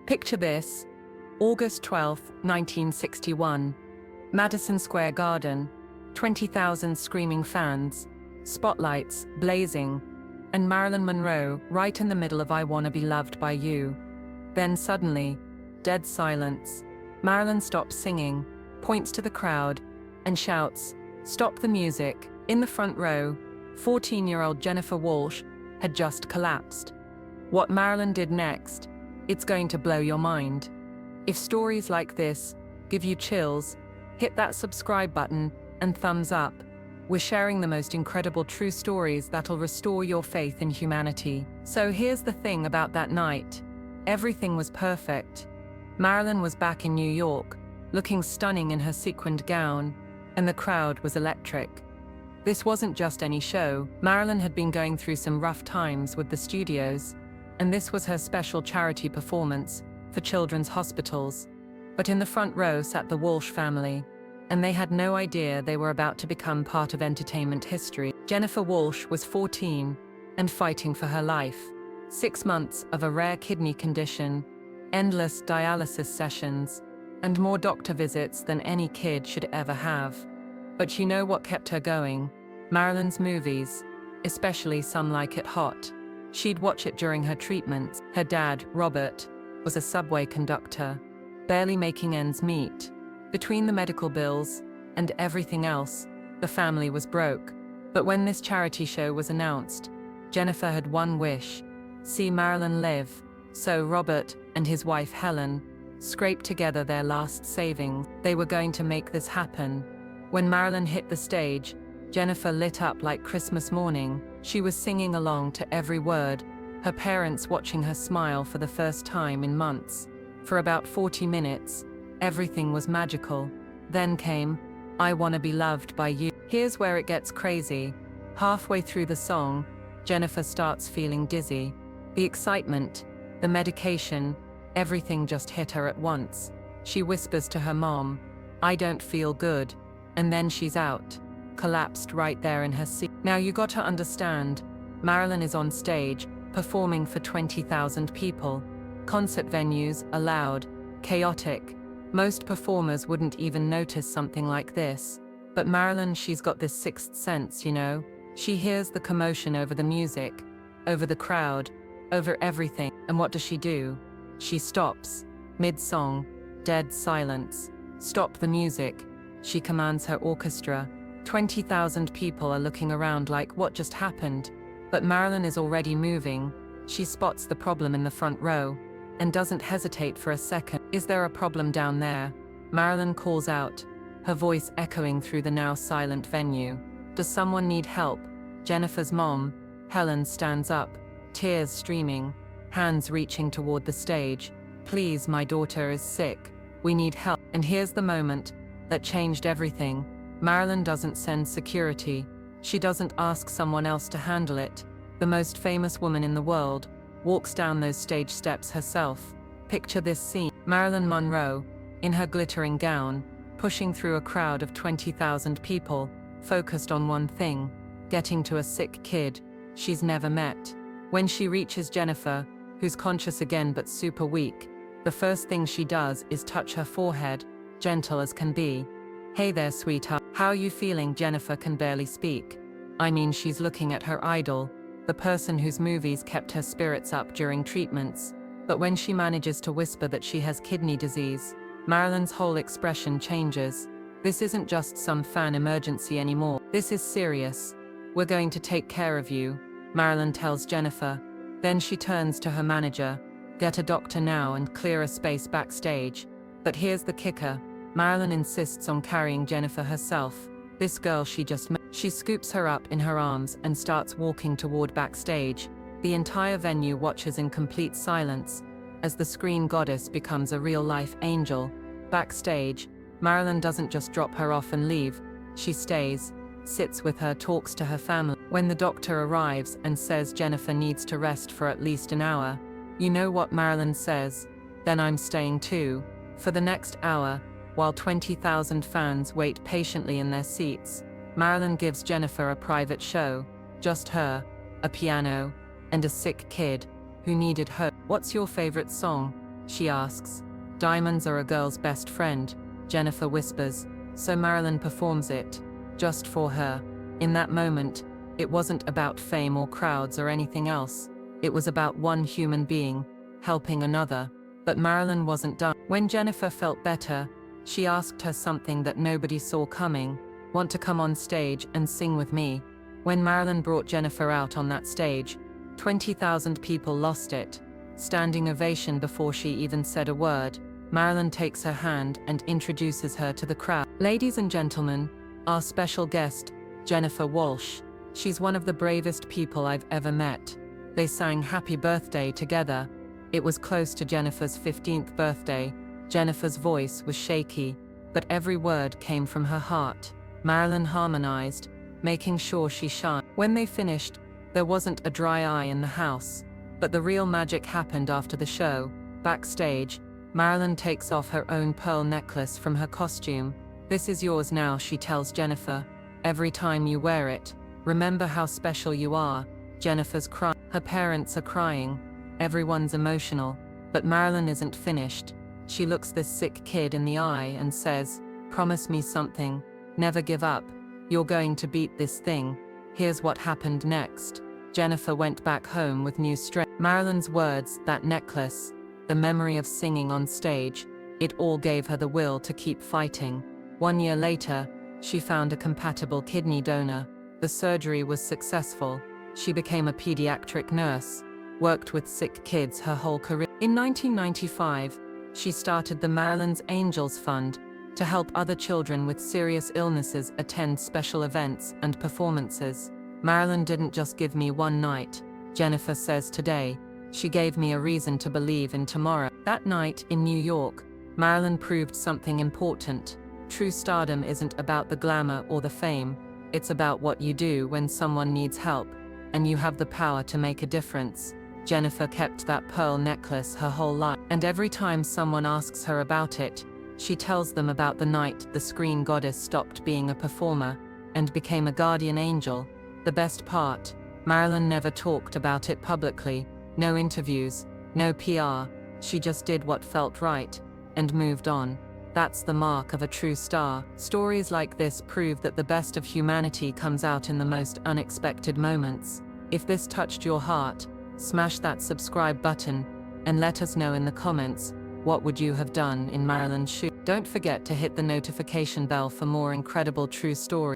Picture this: August 12, 1961. Madison Square Garden, 20,000 screaming fans, spotlights blazing, and Marilyn Monroe right in the middle of I Wanna Be Loved by You. Then suddenly, dead silence. Marilyn stops singing, points to the crowd, and shouts, "Stop the music." In the front row, 14-year-old Jennifer Walsh had just collapsed. What Marilyn did next, it's going to blow your mind. If stories like this give you chills, hit that subscribe button and thumbs up. We're sharing the most incredible true stories that'll restore your faith in humanity. So here's the thing about that night. Everything was perfect. Marilyn was back in New York, looking stunning in her sequined gown, and the crowd was electric. This wasn't just any show. Marilyn had been going through some rough times with the studios, and this was her special charity performance for children's hospitals. But in the front row sat the Walsh family, and they had no idea they were about to become part of entertainment history. Jennifer Walsh was 14 and fighting for her life. 6 months of a rare kidney condition, endless dialysis sessions, and more doctor visits than any kid should ever have. But you know what kept her going? Marilyn's movies, especially Some Like It Hot. She'd watch it during her treatments. Her dad, Robert, was a subway conductor, barely making ends meet. Between the medical bills and everything else, the family was broke. But when this charity show was announced, Jennifer had one wish: see Marilyn live. So Robert and his wife Helen scraped together their last savings. They were going to make this happen. When Marilyn hit the stage, Jennifer lit up like Christmas morning. She was singing along to every word, her parents watching her smile for the first time in months. For about 40 minutes, everything was magical. Then came I Wanna Be Loved by You. Here's where it gets crazy. Halfway through the song, Jennifer starts feeling dizzy. The excitement, the medication, everything just hit her at once. She whispers to her mom, "I don't feel good," and then she's out, collapsed right there in her seat. Now you gotta understand, Marilyn is on stage, performing for 20,000 people. Concert venues are loud, chaotic. Most performers wouldn't even notice something like this. But Marilyn, she's got this sixth sense, you know? She hears the commotion over the music, over the crowd, over everything. And what does she do? She stops, mid-song, dead silence. "Stop the music," she commands her orchestra. 20,000 people are looking around like, what just happened? But Marilyn is already moving. She spots the problem in the front row and doesn't hesitate for a second. "Is there a problem down there?" Marilyn calls out, her voice echoing through the now silent venue. "Does someone need help?" Jennifer's mom, Helen, stands up, tears streaming, hands reaching toward the stage. "Please, my daughter is sick. We need help." And here's the moment that changed everything. Marilyn doesn't send security. She doesn't ask someone else to handle it. The most famous woman in the world walks down those stage steps herself. Picture this scene: Marilyn Monroe, in her glittering gown, pushing through a crowd of 20,000 people, focused on one thing: getting to a sick kid she's never met. When she reaches Jennifer, who's conscious again but super weak, the first thing she does is touch her forehead, gentle as can be. "Hey there, sweetheart. How you feeling?" Jennifer can barely speak. I mean, she's looking at her idol, the person whose movies kept her spirits up during treatments. But when she manages to whisper that she has kidney disease, Marilyn's whole expression changes. This isn't just some fan emergency anymore. This is serious. "We're going to take care of you," Marilyn tells Jennifer. Then she turns to her manager. "Get a doctor now and clear a space backstage." But here's the kicker. Marilyn insists on carrying Jennifer herself. This girl she just met. She scoops her up in her arms and starts walking toward backstage. The entire venue watches in complete silence as the screen goddess becomes a real-life angel. Backstage, Marilyn doesn't just drop her off and leave. She stays, sits with her, talks to her family. When the doctor arrives and says Jennifer needs to rest for at least an hour, you know what Marilyn says? "Then I'm staying too." For the next hour, while 20,000 fans wait patiently in their seats, Marilyn gives Jennifer a private show. Just her, a piano, and a sick kid who needed hope. "What's your favorite song?" she asks. Diamonds are a girl's best friend, Jennifer whispers, so Marilyn performs it, just for her. In that moment, it wasn't about fame or crowds or anything else. It was about one human being, helping another. But Marilyn wasn't done. When Jennifer felt better, she asked her something that nobody saw coming. Want to come on stage and sing with me? When Marilyn brought Jennifer out on that stage, 20,000 people lost it. Standing ovation before she even said a word. Marilyn takes her hand and introduces her to the crowd. Ladies and gentlemen, our special guest, Jennifer Walsh. She's one of the bravest people I've ever met. They sang Happy Birthday together. It was close to Jennifer's 15th birthday. Jennifer's voice was shaky, but every word came from her heart. Marilyn harmonized, making sure she shined. When they finished, there wasn't a dry eye in the house. But the real magic happened after the show. Backstage, Marilyn takes off her own pearl necklace from her costume. This is yours now, she tells Jennifer. Every time you wear it, remember how special you are. Jennifer's crying. Her parents are crying. Everyone's emotional. But Marilyn isn't finished. She looks this sick kid in the eye and says, "Promise me something. Never give up. You're going to beat this thing." Here's what happened next. Jennifer went back home with new strength. Marilyn's words, that necklace, the memory of singing on stage, it all gave her the will to keep fighting. 1 year later, she found a compatible kidney donor. The surgery was successful. She became a pediatric nurse, worked with sick kids her whole career. In 1995, she started the Marilyn's Angels Fund to help other children with serious illnesses attend special events and performances. Marilyn didn't just give me one night, Jennifer says today. She gave me a reason to believe in tomorrow. That night in New York, Marilyn proved something important. True stardom isn't about the glamour or the fame. It's about what you do when someone needs help, and you have the power to make a difference. Jennifer kept that pearl necklace her whole life, and every time someone asks her about it, she tells them about the night the screen goddess stopped being a performer and became a guardian angel. The best part, Marilyn never talked about it publicly. No interviews, no PR. She just did what felt right and moved on. That's the mark of a true star. Stories like this prove that the best of humanity comes out in the most unexpected moments. If this touched your heart, smash that subscribe button and let us know in the comments, what would you have done in Marilyn's shoes? Don't forget to hit the notification bell for more incredible true stories.